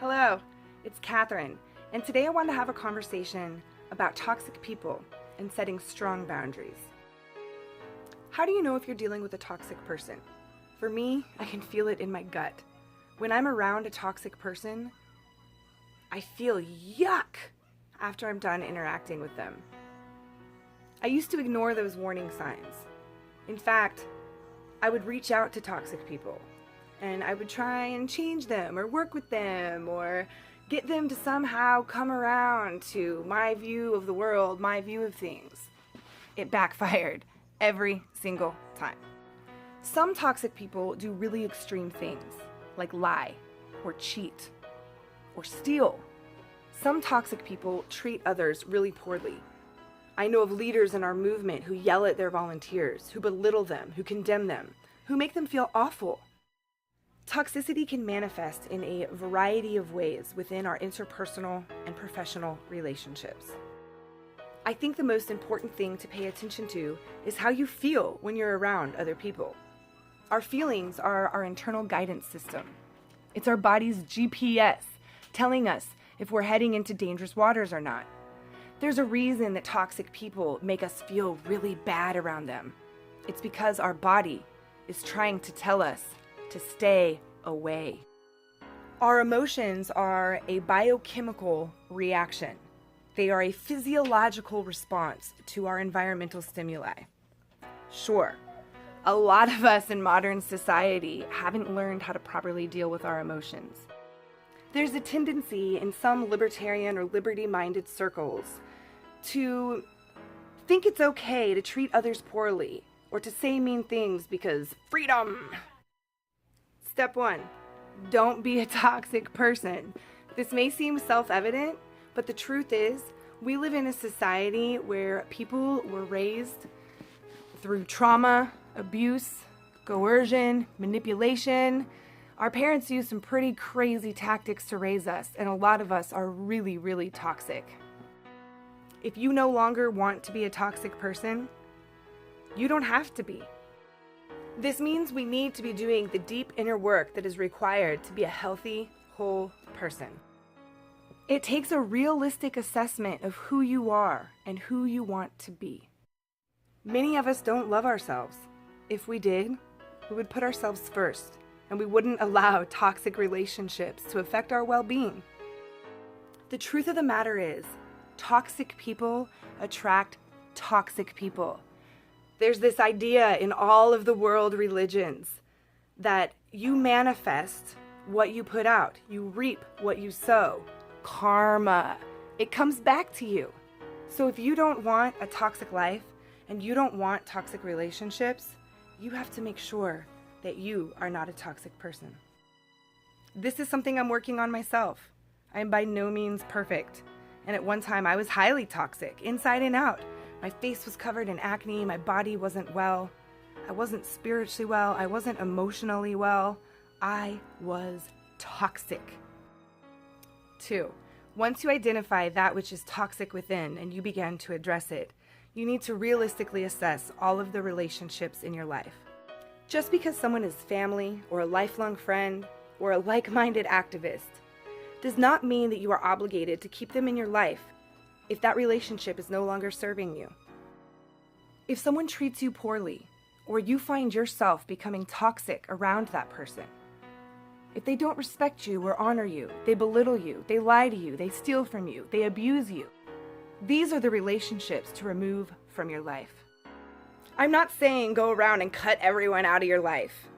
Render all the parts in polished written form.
Hello, it's Catherine, and today I want to have a conversation about toxic people and setting strong boundaries. How do you know if you're dealing with a toxic person? For me, I can feel it in my gut. When I'm around a toxic person, I feel yuck after I'm done interacting with them. I used to ignore those warning signs. In fact, I would reach out to toxic people and I would try and change them or work with them or get them to somehow come around to my view of the world, my view of things. It backfired every single time. Some toxic people do really extreme things, like lie or cheat or steal. Some toxic people treat others really poorly. I know of leaders in our movement who yell at their volunteers, who belittle them, who condemn them, who make them feel awful. Toxicity can manifest in a variety of ways within our interpersonal and professional relationships. I think the most important thing to pay attention to is how you feel when you're around other people. Our feelings are our internal guidance system. It's our body's GPS telling us if we're heading into dangerous waters or not. There's a reason that toxic people make us feel really bad around them. It's because our body is trying to tell us to stay away. Our emotions are a biochemical reaction. They are a physiological response to our environmental stimuli. Sure, a lot of us in modern society haven't learned how to properly deal with our emotions. There's a tendency in some libertarian or liberty-minded circles to think it's okay to treat others poorly or to say mean things because freedom. Step 1, don't be a toxic person. This may seem self-evident, but the truth is, we live in a society where people were raised through trauma, abuse, coercion, manipulation. Our parents used some pretty crazy tactics to raise us, and a lot of us are really, really toxic. If you no longer want to be a toxic person, you don't have to be. This means we need to be doing the deep inner work that is required to be a healthy, whole person. It takes a realistic assessment of who you are and who you want to be. Many of us don't love ourselves. If we did, we would put ourselves first, and we wouldn't allow toxic relationships to affect our well-being. The truth of the matter is, toxic people attract toxic people. There's this idea in all of the world religions that you manifest what you put out. You reap what you sow. Karma. It comes back to you. So if you don't want a toxic life and you don't want toxic relationships, you have to make sure that you are not a toxic person. This is something I'm working on myself. I am by no means perfect. And at one time I was highly toxic, inside and out. My face was covered in acne, my body wasn't well. I wasn't spiritually well, I wasn't emotionally well. I was toxic. 2, once you identify that which is toxic within and you begin to address it, you need to realistically assess all of the relationships in your life. Just because someone is family or a lifelong friend or a like-minded activist does not mean that you are obligated to keep them in your life if that relationship is no longer serving you. If someone treats you poorly, or you find yourself becoming toxic around that person, if they don't respect you or honor you, they belittle you, they lie to you, they steal from you, they abuse you, these are the relationships to remove from your life. I'm not saying go around and cut everyone out of your life.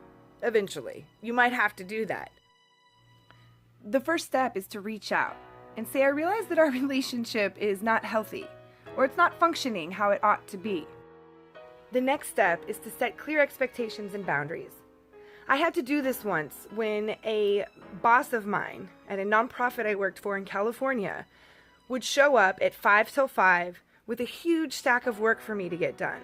Eventually, you might have to do that. The first step is to reach out and say, I realize that our relationship is not healthy, or it's not functioning how it ought to be. The next step is to set clear expectations and boundaries. I had to do this once when a boss of mine at a nonprofit I worked for in California would show up at 5 till 5 with a huge stack of work for me to get done.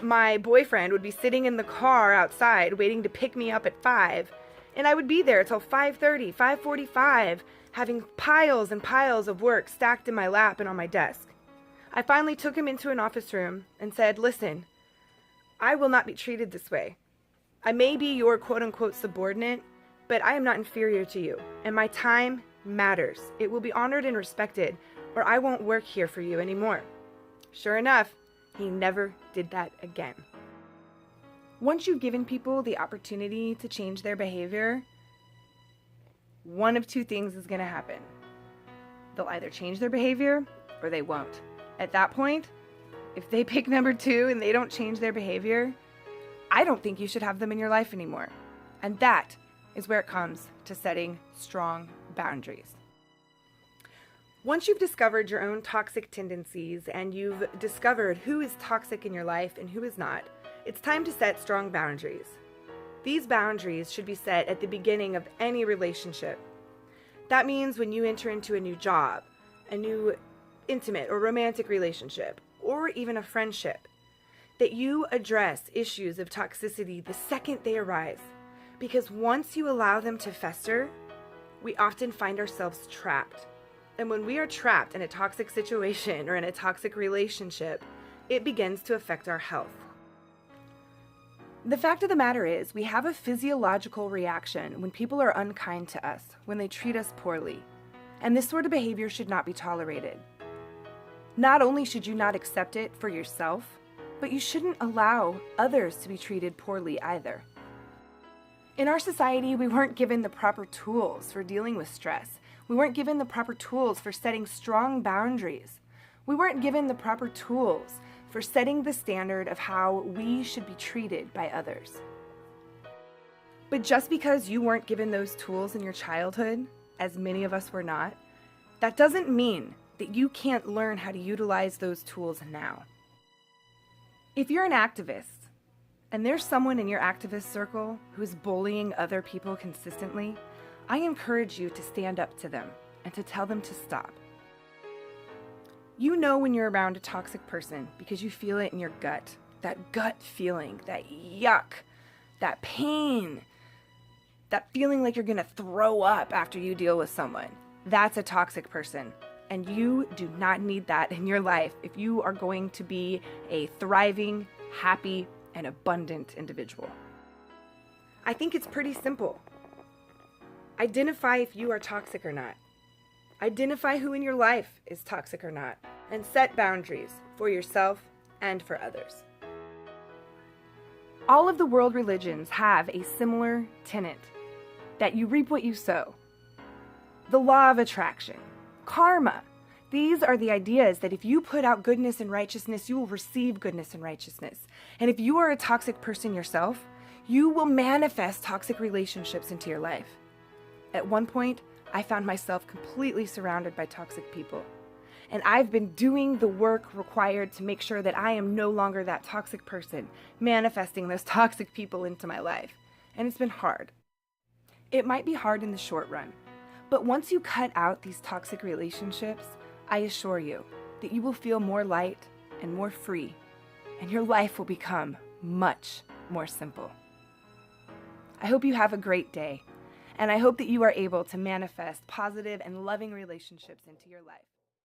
My boyfriend would be sitting in the car outside waiting to pick me up at 5, and I would be there till 5:30, 5:45, having piles and piles of work stacked in my lap and on my desk. I finally took him into an office room and said, listen, I will not be treated this way. I may be your quote-unquote subordinate, but I am not inferior to you, and my time matters. It will be honored and respected, or I won't work here for you anymore. Sure enough, he never did that again. Once you've given people the opportunity to change their behavior, one of two things is going to happen. They'll either change their behavior or they won't. At that point, if they pick number 2 and they don't change their behavior, I don't think you should have them in your life anymore. And that is where it comes to setting strong boundaries. Once you've discovered your own toxic tendencies and you've discovered who is toxic in your life and who is not, it's time to set strong boundaries. These boundaries should be set at the beginning of any relationship. That means when you enter into a new job, a new intimate or romantic relationship, or even a friendship, that you address issues of toxicity the second they arise. Because once you allow them to fester, we often find ourselves trapped. And when we are trapped in a toxic situation or in a toxic relationship, it begins to affect our health. The fact of the matter is, we have a physiological reaction when people are unkind to us, when they treat us poorly. And this sort of behavior should not be tolerated. Not only should you not accept it for yourself, but you shouldn't allow others to be treated poorly either. In our society, we weren't given the proper tools for dealing with stress. We weren't given the proper tools for setting strong boundaries. We weren't given the proper tools for setting the standard of how we should be treated by others. But just because you weren't given those tools in your childhood, as many of us were not, that doesn't mean that you can't learn how to utilize those tools now. If you're an activist, and there's someone in your activist circle who's bullying other people consistently, I encourage you to stand up to them and to tell them to stop. You know when you're around a toxic person because you feel it in your gut. That gut feeling, that yuck, that pain, that feeling like you're gonna throw up after you deal with someone. That's a toxic person. And you do not need that in your life if you are going to be a thriving, happy, and abundant individual. I think it's pretty simple. Identify if you are toxic or not. Identify who in your life is toxic or not, and set boundaries for yourself and for others. All of the world religions have a similar tenet, that you reap what you sow. The law of attraction, karma. These are the ideas that if you put out goodness and righteousness, you will receive goodness and righteousness. And if you are a toxic person yourself, you will manifest toxic relationships into your life. At one point, I found myself completely surrounded by toxic people. And I've been doing the work required to make sure that I am no longer that toxic person, manifesting those toxic people into my life. And it's been hard. It might be hard in the short run, but once you cut out these toxic relationships, I assure you that you will feel more light and more free, and your life will become much more simple. I hope you have a great day. And I hope that you are able to manifest positive and loving relationships into your life.